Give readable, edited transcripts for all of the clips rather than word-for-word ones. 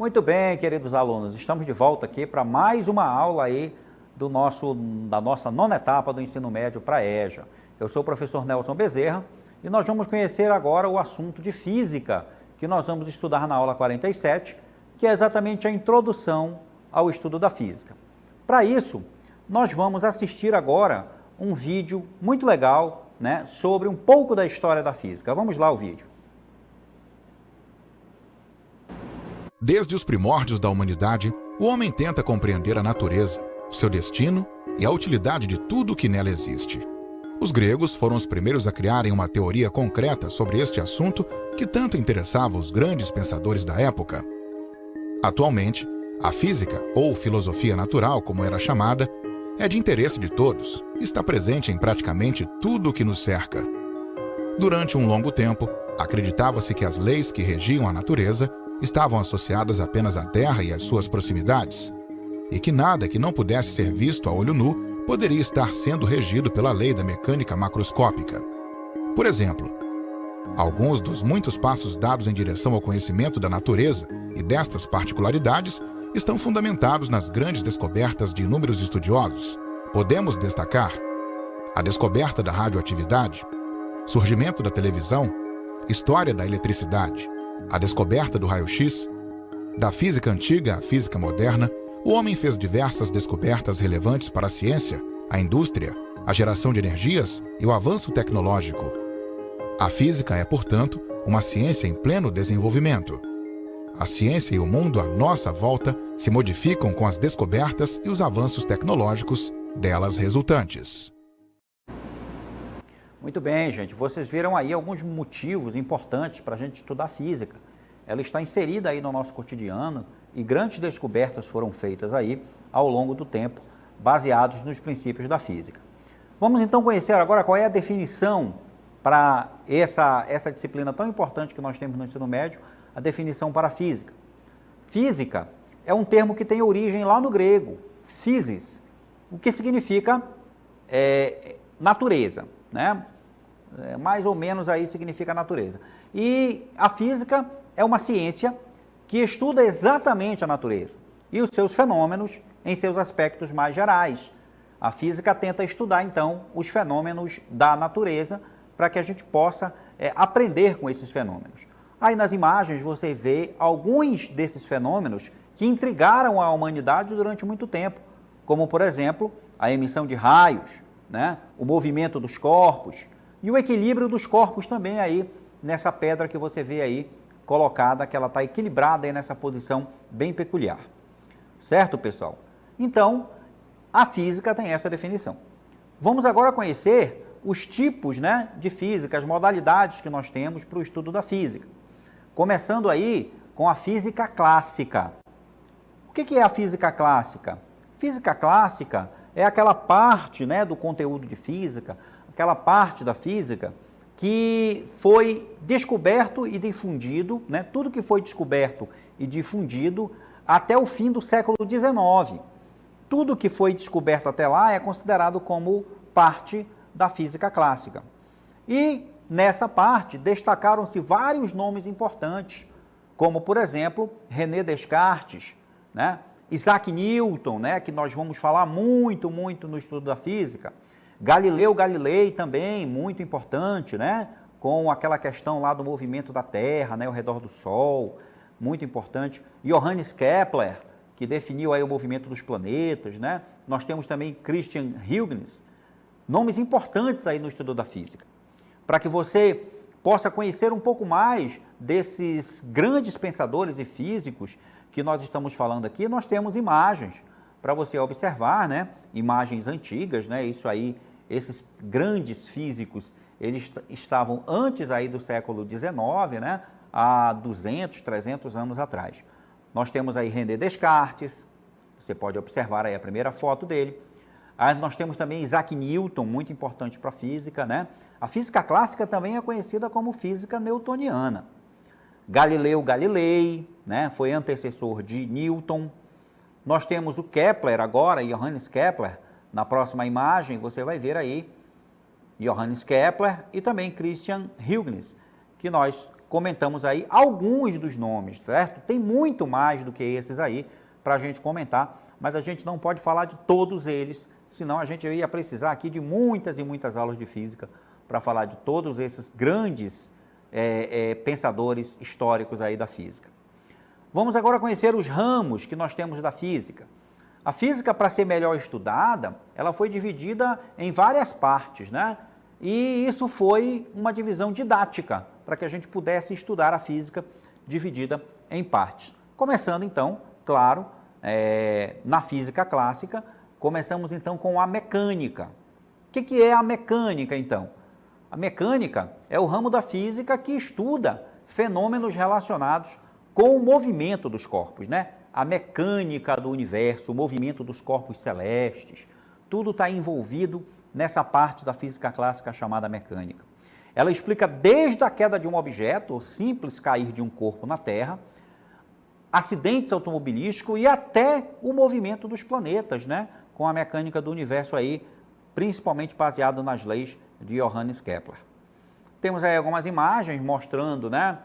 Muito bem, queridos alunos, estamos de volta aqui para mais uma aula aí da nossa nona etapa do ensino médio para a EJA. Eu sou o professor Nelson Bezerra e nós vamos conhecer agora o assunto de física, que nós vamos estudar na aula 47, que é exatamente a introdução ao estudo da física. Para isso, nós vamos assistir agora um vídeo muito legal, né, sobre um pouco da história da física. Vamos lá o vídeo. Desde os primórdios da humanidade, o homem tenta compreender a natureza, seu destino e a utilidade de tudo o que nela existe. Os gregos foram os primeiros a criarem uma teoria concreta sobre este assunto que tanto interessava os grandes pensadores da época. Atualmente, a física, ou filosofia natural, como era chamada, é de interesse de todos e está presente em praticamente tudo o que nos cerca. Durante um longo tempo, acreditava-se que as leis que regiam a natureza estavam associadas apenas à Terra e às suas proximidades, e que nada que não pudesse ser visto a olho nu poderia estar sendo regido pela lei da mecânica macroscópica. Por exemplo, alguns dos muitos passos dados em direção ao conhecimento da natureza e destas particularidades estão fundamentados nas grandes descobertas de inúmeros estudiosos. Podemos destacar a descoberta da radioatividade, surgimento da televisão, história da eletricidade, a descoberta do raio-x. Da física antiga à física moderna, o homem fez diversas descobertas relevantes para a ciência, a indústria, a geração de energias e o avanço tecnológico. A física é, portanto, uma ciência em pleno desenvolvimento. A ciência e o mundo à nossa volta se modificam com as descobertas e os avanços tecnológicos delas resultantes. Muito bem, gente. Vocês viram aí alguns motivos importantes para a gente estudar física. Ela está inserida aí no nosso cotidiano e grandes descobertas foram feitas aí ao longo do tempo, baseados nos princípios da física. Vamos então conhecer agora qual é a definição para essa disciplina tão importante que nós temos no ensino médio, a definição para a física. Física é um termo que tem origem lá no grego, physis, o que significa natureza, né? Mais ou menos aí significa natureza. E a física é uma ciência que estuda exatamente a natureza e os seus fenômenos em seus aspectos mais gerais. A física tenta estudar, então, os fenômenos da natureza para que a gente possa aprender com esses fenômenos. Aí nas imagens você vê alguns desses fenômenos que intrigaram a humanidade durante muito tempo, como, por exemplo, a emissão de raios, né? O movimento dos corpos e o equilíbrio dos corpos também aí nessa pedra que você vê aí colocada, que ela está equilibrada aí nessa posição bem peculiar. Certo, pessoal? Então, a física tem essa definição. Vamos agora conhecer os tipos, né, de física, as modalidades que nós temos para o estudo da física. Começando aí com a física clássica. O que é a física clássica? Física clássica é aquela parte, né, do conteúdo de física, aquela parte da física que foi descoberto e difundido, né, tudo que foi descoberto e difundido até o fim do século XIX. Tudo que foi descoberto até lá é considerado como parte da física clássica. E nessa parte destacaram-se vários nomes importantes, como, por exemplo, René Descartes, né, Isaac Newton, né, que nós vamos falar muito no estudo da física. Galileu Galilei também, muito importante, né, com aquela questão lá do movimento da Terra, né, ao redor do Sol, muito importante. Johannes Kepler, que definiu aí o movimento dos planetas, né. Nós temos também Christian Huygens, nomes importantes aí no estudo da física. Para que você possa conhecer um pouco mais desses grandes pensadores e físicos que nós estamos falando aqui, nós temos imagens para você observar, né? Imagens antigas, né? Isso aí, esses grandes físicos, eles estavam antes aí do século XIX, né? Há 200, 300 anos atrás. Nós temos aí René Descartes, você pode observar aí a primeira foto dele. Aí nós temos também Isaac Newton, muito importante para a física, né? A física clássica também é conhecida como física newtoniana. Galileu Galilei, né? Foi antecessor de Newton. Nós temos o Kepler agora, Johannes Kepler. Na próxima imagem você vai ver aí Johannes Kepler e também Christian Huygens, que nós comentamos aí alguns dos nomes, certo? Tem muito mais do que esses aí para a gente comentar, mas a gente não pode falar de todos eles, senão a gente ia precisar aqui de muitas e muitas aulas de física para falar de todos esses grandes pensadores históricos aí da física. Vamos agora conhecer os ramos que nós temos da física. A física, para ser melhor estudada, ela foi dividida em várias partes, né? E isso foi uma divisão didática, para que a gente pudesse estudar a física dividida em partes. Começando então, claro, na física clássica, começamos então com a mecânica. O que é a mecânica então? A mecânica é o ramo da física que estuda fenômenos relacionados com o movimento dos corpos, né? A mecânica do universo, o movimento dos corpos celestes, tudo está envolvido nessa parte da física clássica chamada mecânica. Ela explica desde a queda de um objeto, o simples cair de um corpo na Terra, acidentes automobilísticos e até o movimento dos planetas, né? Com a mecânica do universo aí, principalmente baseado nas leis de Johannes Kepler. Temos aí algumas imagens mostrando, né,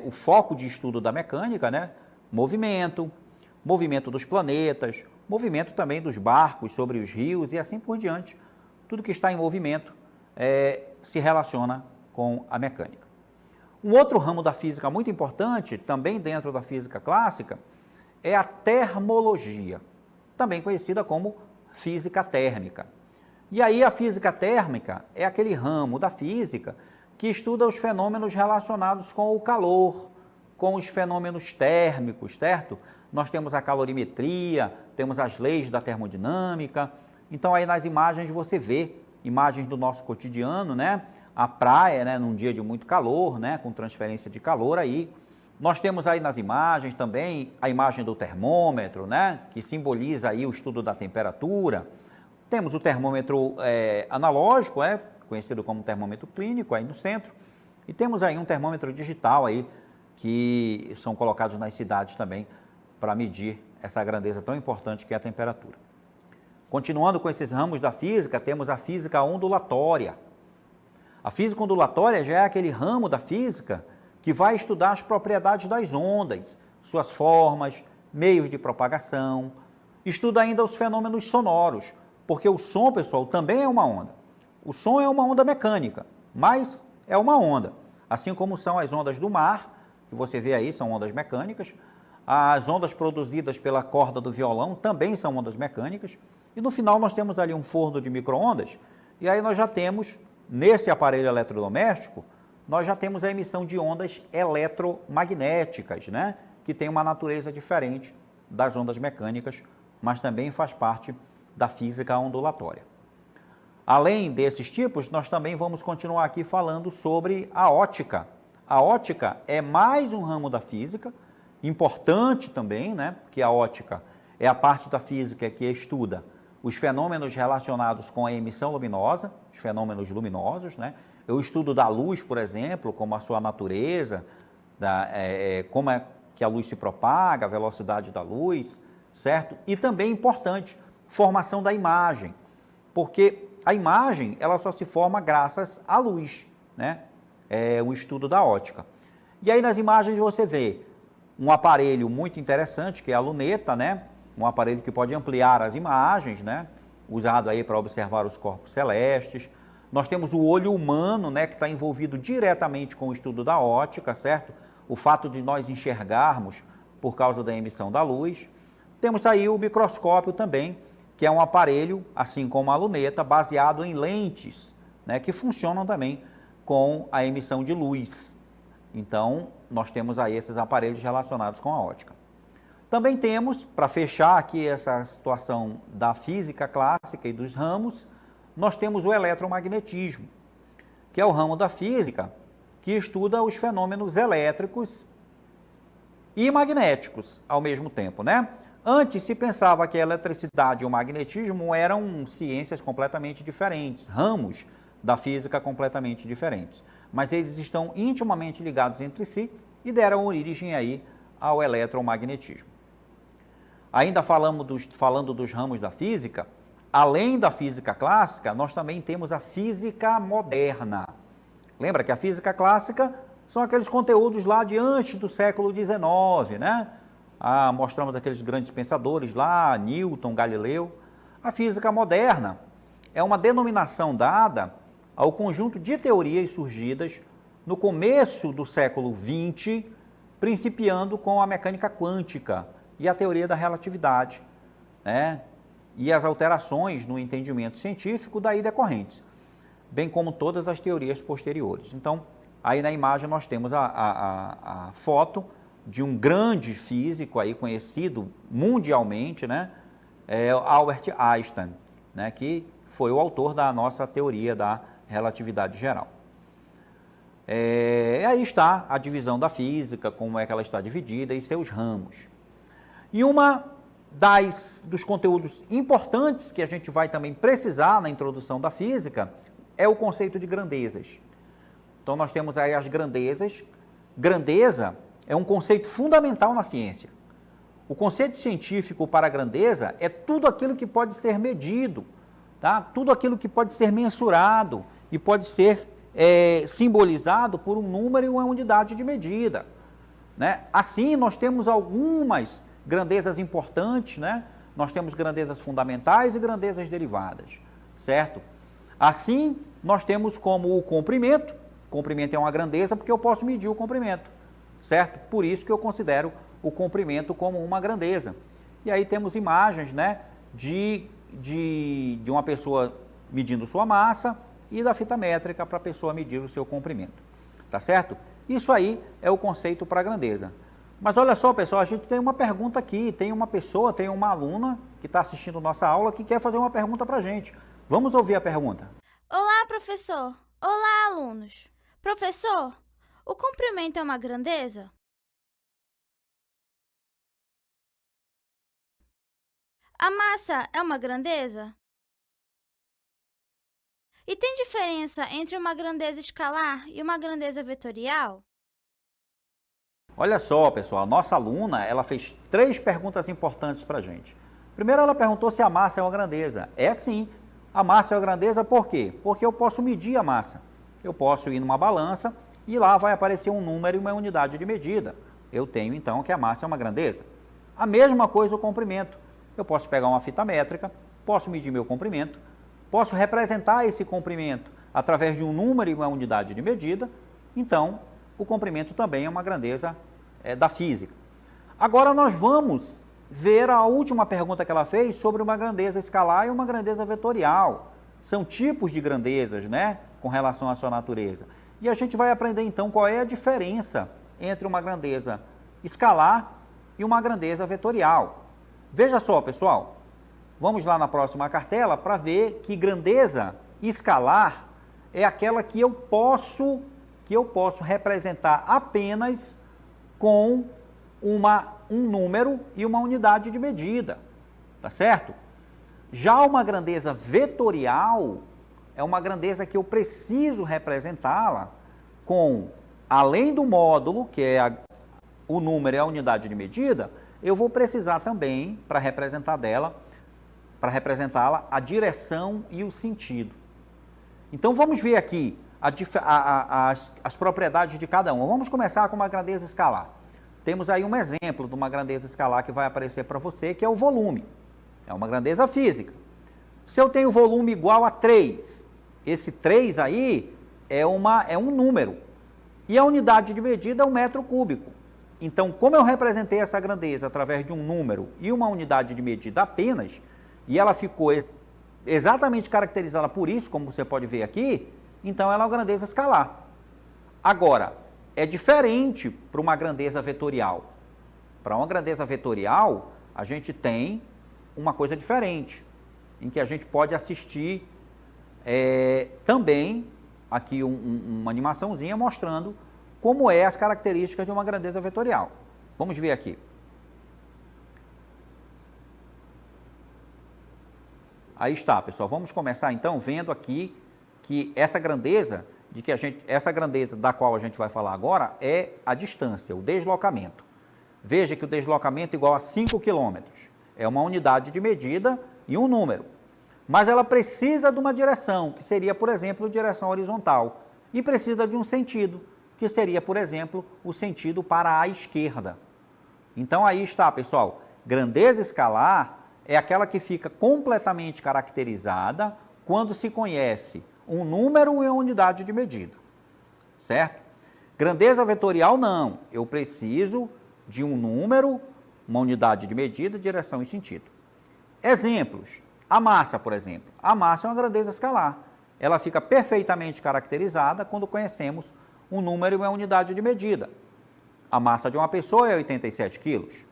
o foco de estudo da mecânica, né? Movimento dos planetas, movimento também dos barcos sobre os rios e assim por diante. Tudo que está em movimento se relaciona com a mecânica. Um outro ramo da física muito importante, também dentro da física clássica, é a termologia, também conhecida como física térmica. E aí a física térmica é aquele ramo da física que estuda os fenômenos relacionados com o calor, com os fenômenos térmicos, certo? Nós temos a calorimetria, temos as leis da termodinâmica. Então aí nas imagens você vê imagens do nosso cotidiano, né? A praia, né, num dia de muito calor, né, com transferência de calor aí. Nós temos aí nas imagens também a imagem do termômetro, né, que simboliza aí o estudo da temperatura. Temos o termômetro analógico, conhecido como termômetro clínico, aí no centro. E temos aí um termômetro digital aí, que são colocados nas cidades também para medir essa grandeza tão importante que é a temperatura. Continuando com esses ramos da física, temos a física ondulatória. A física ondulatória já é aquele ramo da física que vai estudar as propriedades das ondas, suas formas, meios de propagação. Estuda ainda os fenômenos sonoros, porque o som, pessoal, também é uma onda. O som é uma onda mecânica, mas é uma onda. Assim como são as ondas do mar, que você vê aí, são ondas mecânicas. As ondas produzidas pela corda do violão também são ondas mecânicas. E no final nós temos ali um forno de micro-ondas, e aí nós já temos, nesse aparelho eletrodoméstico, nós já temos a emissão de ondas eletromagnéticas, né? Que tem uma natureza diferente das ondas mecânicas, mas também faz parte da física ondulatória. Além desses tipos, nós também vamos continuar aqui falando sobre a ótica. A ótica é mais um ramo da física, importante também, né? Porque a ótica é a parte da física que estuda os fenômenos relacionados com a emissão luminosa, os fenômenos luminosos, né? Eu estudo da luz, por exemplo, como a sua natureza, como é que a luz se propaga, a velocidade da luz, certo? E também importante, formação da imagem, porque a imagem ela só se forma graças à luz, né? É o estudo da ótica. E aí nas imagens você vê um aparelho muito interessante, que é a luneta, né? Um aparelho que pode ampliar as imagens, né? Usado aí para observar os corpos celestes. Nós temos o olho humano, né? Que está envolvido diretamente com o estudo da ótica, certo? O fato de nós enxergarmos por causa da emissão da luz. Temos aí o microscópio também, que é um aparelho, assim como a luneta, baseado em lentes, né? Que funcionam também com a emissão de luz. Então, nós temos aí esses aparelhos relacionados com a ótica. Também temos, para fechar aqui essa situação da física clássica e dos ramos, nós temos o eletromagnetismo, que é o ramo da física que estuda os fenômenos elétricos e magnéticos ao mesmo tempo, né? Antes se pensava que a eletricidade e o magnetismo eram ciências completamente diferentes, ramos da física completamente diferentes. Mas eles estão intimamente ligados entre si e deram origem aí ao eletromagnetismo. Ainda falando dos ramos da física, além da física clássica, nós também temos a física moderna. Lembra que a física clássica são aqueles conteúdos lá de antes do século XIX, né? Mostramos aqueles grandes pensadores lá, Newton, Galileu. A física moderna é uma denominação dada ao conjunto de teorias surgidas no começo do século XX, principiando com a mecânica quântica e a teoria da relatividade, né? E as alterações no entendimento científico daí decorrentes, bem como todas as teorias posteriores. Então, aí na imagem nós temos a foto de um grande físico aí conhecido mundialmente, né? Albert Einstein, né? Que foi o autor da nossa teoria da relatividade geral. Aí está a divisão da física, como é que ela está dividida e seus ramos. E dos conteúdos importantes que a gente vai também precisar na introdução da física é o conceito de grandezas. Então nós temos aí as grandezas. Grandeza é um conceito fundamental na ciência. O conceito científico para a grandeza é tudo aquilo que pode ser medido, tá? Tudo aquilo que pode ser mensurado e pode ser simbolizado por um número e uma unidade de medida, né? Assim, nós temos algumas grandezas importantes, né? Nós temos grandezas fundamentais e grandezas derivadas, certo? Assim, nós temos como o comprimento. Comprimento é uma grandeza porque eu posso medir o comprimento, certo? Por isso que eu considero o comprimento como uma grandeza. E aí temos imagens, né, de uma pessoa medindo sua massa e da fita métrica para a pessoa medir o seu comprimento, tá certo? Isso aí é o conceito para a grandeza. Mas olha só, pessoal, a gente tem uma pergunta aqui, tem uma aluna que está assistindo nossa aula que quer fazer uma pergunta para a gente. Vamos ouvir a pergunta. Olá, professor. Olá, alunos. Professor, o comprimento é uma grandeza? A massa é uma grandeza? E tem diferença entre uma grandeza escalar e uma grandeza vetorial? Olha só, pessoal, a nossa aluna, ela fez 3 perguntas importantes para a gente. Primeiro, ela perguntou se a massa é uma grandeza. É sim, a massa é uma grandeza por quê? Porque eu posso medir a massa. Eu posso ir numa balança e lá vai aparecer um número e uma unidade de medida. Eu tenho, então, que a massa é uma grandeza. A mesma coisa o comprimento. Eu posso pegar uma fita métrica, posso medir meu comprimento, posso representar esse comprimento através de um número e uma unidade de medida, então o comprimento também é uma grandeza da física. Agora nós vamos ver a última pergunta que ela fez sobre uma grandeza escalar e uma grandeza vetorial. São tipos de grandezas, né, com relação à sua natureza. E a gente vai aprender então qual é a diferença entre uma grandeza escalar e uma grandeza vetorial. Veja só, pessoal, vamos lá na próxima cartela para ver que grandeza escalar é aquela que eu posso representar apenas com um número e uma unidade de medida, tá certo? Já uma grandeza vetorial é uma grandeza que eu preciso representá-la com, além do módulo, que é o número e a unidade de medida, eu vou precisar também, para representá-la, a direção e o sentido. Então vamos ver aqui as propriedades de cada uma. Vamos começar com uma grandeza escalar. Temos aí um exemplo de uma grandeza escalar que vai aparecer para você, que é o volume. É uma grandeza física. Se eu tenho volume igual a 3, esse 3 aí é um número. E a unidade de medida é um metro cúbico. Então, como eu representei essa grandeza através de um número e uma unidade de medida apenas, e ela ficou exatamente caracterizada por isso, como você pode ver aqui, então ela é uma grandeza escalar. Agora, é diferente para uma grandeza vetorial. Para uma grandeza vetorial, a gente tem uma coisa diferente, em que a gente pode assistir também aqui uma animaçãozinha mostrando como é as características de uma grandeza vetorial. Vamos ver aqui. Aí está, pessoal. Vamos começar então vendo aqui que essa grandeza da qual a gente vai falar agora é a distância, o deslocamento. Veja que o deslocamento é igual a 5 km. É uma unidade de medida e um número. Mas ela precisa de uma direção, que seria, por exemplo, direção horizontal. E precisa de um sentido, que seria, por exemplo, o sentido para a esquerda. Então aí está, pessoal, grandeza escalar é aquela que fica completamente caracterizada quando se conhece um número e uma unidade de medida, certo? Grandeza vetorial não, eu preciso de um número, uma unidade de medida, direção e sentido. Exemplos, a massa, por exemplo. A massa é uma grandeza escalar. Ela fica perfeitamente caracterizada quando conhecemos um número e uma unidade de medida. A massa de uma pessoa é 87 quilos.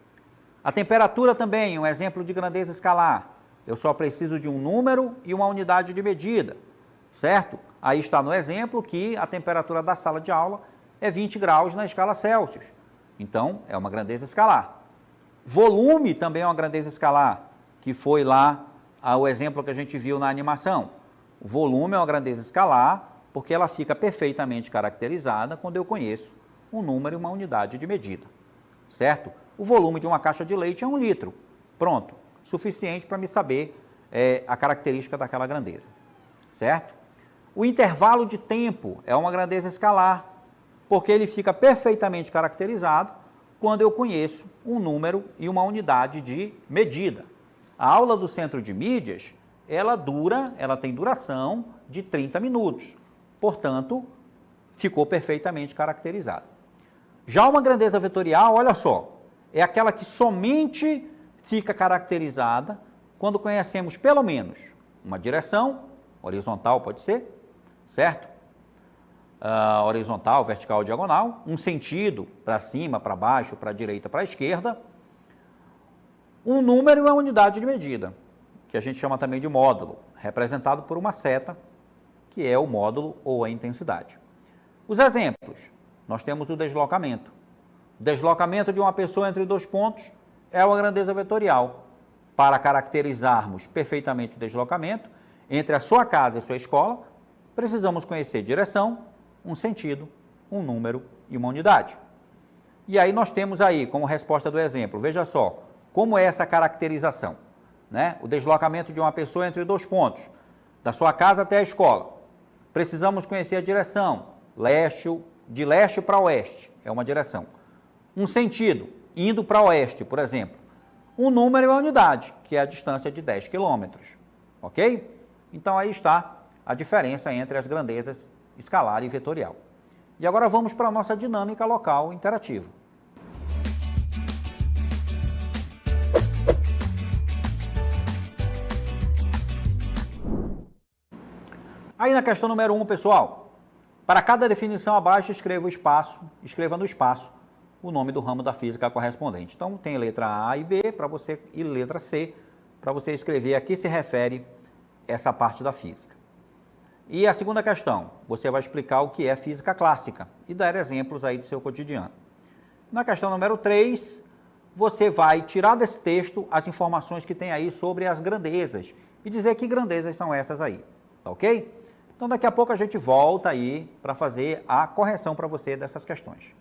A temperatura também é um exemplo de grandeza escalar. Eu só preciso de um número e uma unidade de medida, certo? Aí está no exemplo que a temperatura da sala de aula é 20 graus na escala Celsius. Então, é uma grandeza escalar. Volume também é uma grandeza escalar, que foi lá o exemplo que a gente viu na animação. O volume é uma grandeza escalar porque ela fica perfeitamente caracterizada quando eu conheço um número e uma unidade de medida, certo? O volume de uma caixa de leite é 1 litro. Pronto, suficiente para me saber a característica daquela grandeza, certo? O intervalo de tempo é uma grandeza escalar, porque ele fica perfeitamente caracterizado quando eu conheço um número e uma unidade de medida. A aula do centro de mídias, ela tem duração de 30 minutos, portanto, ficou perfeitamente caracterizado. Já uma grandeza vetorial, olha só, é aquela que somente fica caracterizada quando conhecemos pelo menos uma direção, horizontal pode ser, certo? Horizontal, vertical, diagonal, um sentido para cima, para baixo, para a direita, para a esquerda, um número e uma unidade de medida, que a gente chama também de módulo, representado por uma seta, que é o módulo ou a intensidade. Os exemplos, nós temos o deslocamento. O deslocamento de uma pessoa entre dois pontos é uma grandeza vetorial. Para caracterizarmos perfeitamente o deslocamento entre a sua casa e a sua escola, precisamos conhecer direção, um sentido, um número e uma unidade. E aí nós temos aí, como resposta do exemplo, veja só, como é essa caracterização, né? O deslocamento de uma pessoa entre dois pontos, da sua casa até a escola. Precisamos conhecer a direção, de leste para oeste, é uma direção. Um sentido, indo para oeste, por exemplo. Um número e uma unidade, que é a distância de 10 quilômetros, ok? Então aí está a diferença entre as grandezas escalar e vetorial. E agora vamos para a nossa dinâmica local interativa. Aí na questão número 1, pessoal, para cada definição abaixo, escreva no espaço o nome do ramo da física correspondente. Então, tem letra A e B para você, e letra C para você escrever a que se refere essa parte da física. E a segunda questão, você vai explicar o que é física clássica e dar exemplos aí do seu cotidiano. Na questão número 3, você vai tirar desse texto as informações que tem aí sobre as grandezas e dizer que grandezas são essas aí, tá ok? Então, daqui a pouco a gente volta aí para fazer a correção para você dessas questões.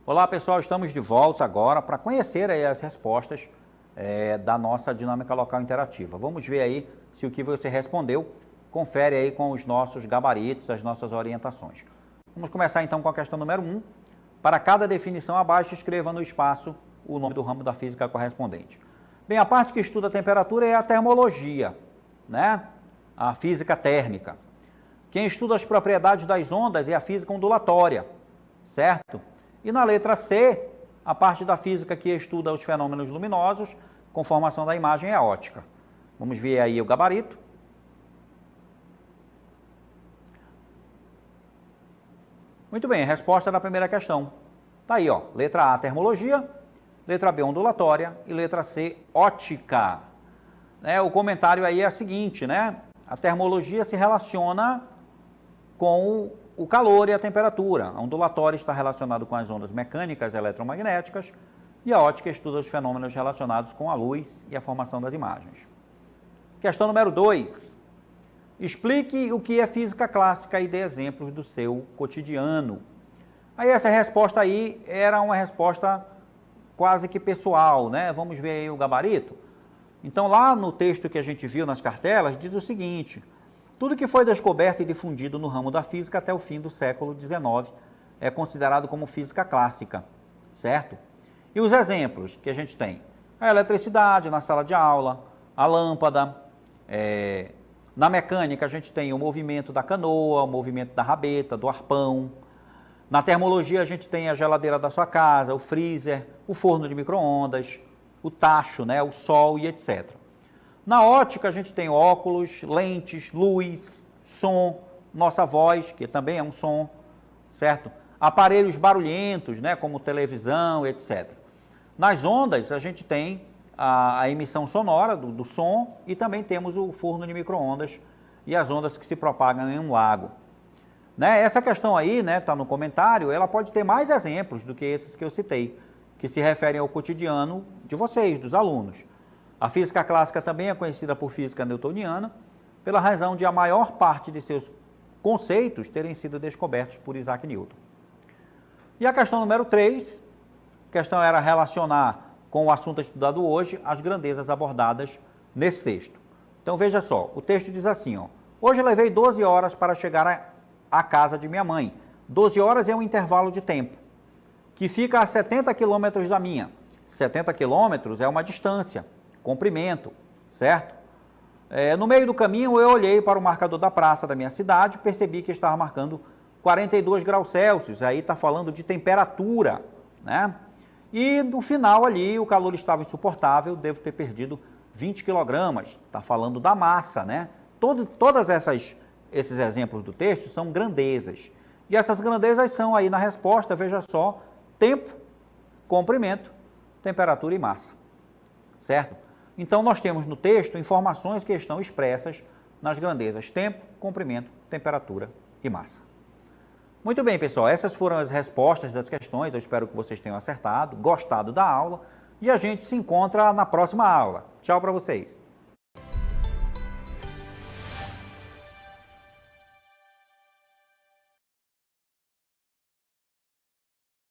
Olá pessoal, estamos de volta agora para conhecer aí as respostas da nossa dinâmica local interativa. Vamos ver aí se o que você respondeu confere aí com os nossos gabaritos, as nossas orientações. Vamos começar então com a questão número 1. Para cada definição abaixo, escreva no espaço o nome do ramo da física correspondente. Bem, a parte que estuda a temperatura é a termologia, né? A física térmica. Quem estuda as propriedades das ondas é a física ondulatória, certo? E na letra C, a parte da física que estuda os fenômenos luminosos, com formação da imagem, é a ótica. Vamos ver aí o gabarito. Muito bem, a resposta da primeira questão. Está aí, ó, letra A, termologia, letra B, ondulatória e letra C, ótica. O comentário aí é o seguinte, né? A termologia se relaciona com o calor e a temperatura. A ondulatória está relacionada com as ondas mecânicas e eletromagnéticas e a ótica estuda os fenômenos relacionados com a luz e a formação das imagens. Questão número 2. Explique o que é física clássica e dê exemplos do seu cotidiano. Aí essa resposta aí era uma resposta quase que pessoal, né? Vamos ver aí o gabarito. Então lá no texto que a gente viu nas cartelas diz o seguinte: tudo que foi descoberto e difundido no ramo da física até o fim do século XIX é considerado como física clássica, certo? E os exemplos que a gente tem? A eletricidade na sala de aula, a lâmpada, na mecânica a gente tem o movimento da canoa, o movimento da rabeta, do arpão. Na termologia a gente tem a geladeira da sua casa, o freezer, o forno de micro-ondas, o tacho, né, o sol e etc. Na ótica a gente tem óculos, lentes, luz, som, nossa voz, que também é um som, certo? Aparelhos barulhentos, né, como televisão, etc. Nas ondas a gente tem a emissão sonora do som e também temos o forno de micro-ondas e as ondas que se propagam em um lago. Né? Essa questão aí, né, tá no comentário, ela pode ter mais exemplos do que esses que eu citei, que se referem ao cotidiano de vocês, dos alunos. A física clássica também é conhecida por física newtoniana, pela razão de a maior parte de seus conceitos terem sido descobertos por Isaac Newton. E a questão número 3, a questão era relacionar com o assunto estudado hoje as grandezas abordadas nesse texto. Então veja só, o texto diz assim, ó: hoje eu levei 12 horas para chegar à casa de minha mãe. 12 horas é um intervalo de tempo que fica a 70 quilômetros da minha. 70 quilômetros é uma distância, comprimento, certo? No meio do caminho eu olhei para o marcador da praça da minha cidade e percebi que estava marcando 42 graus Celsius, aí está falando de temperatura, né? E no final ali o calor estava insuportável, devo ter perdido 20 quilogramas, está falando da massa, né? Todas esses exemplos do texto são grandezas. E essas grandezas são aí na resposta, veja só, tempo, comprimento, temperatura e massa, certo? Então nós temos no texto informações que estão expressas nas grandezas tempo, comprimento, temperatura e massa. Muito bem, pessoal, essas foram as respostas das questões, eu espero que vocês tenham acertado, gostado da aula, e a gente se encontra na próxima aula. Tchau para vocês!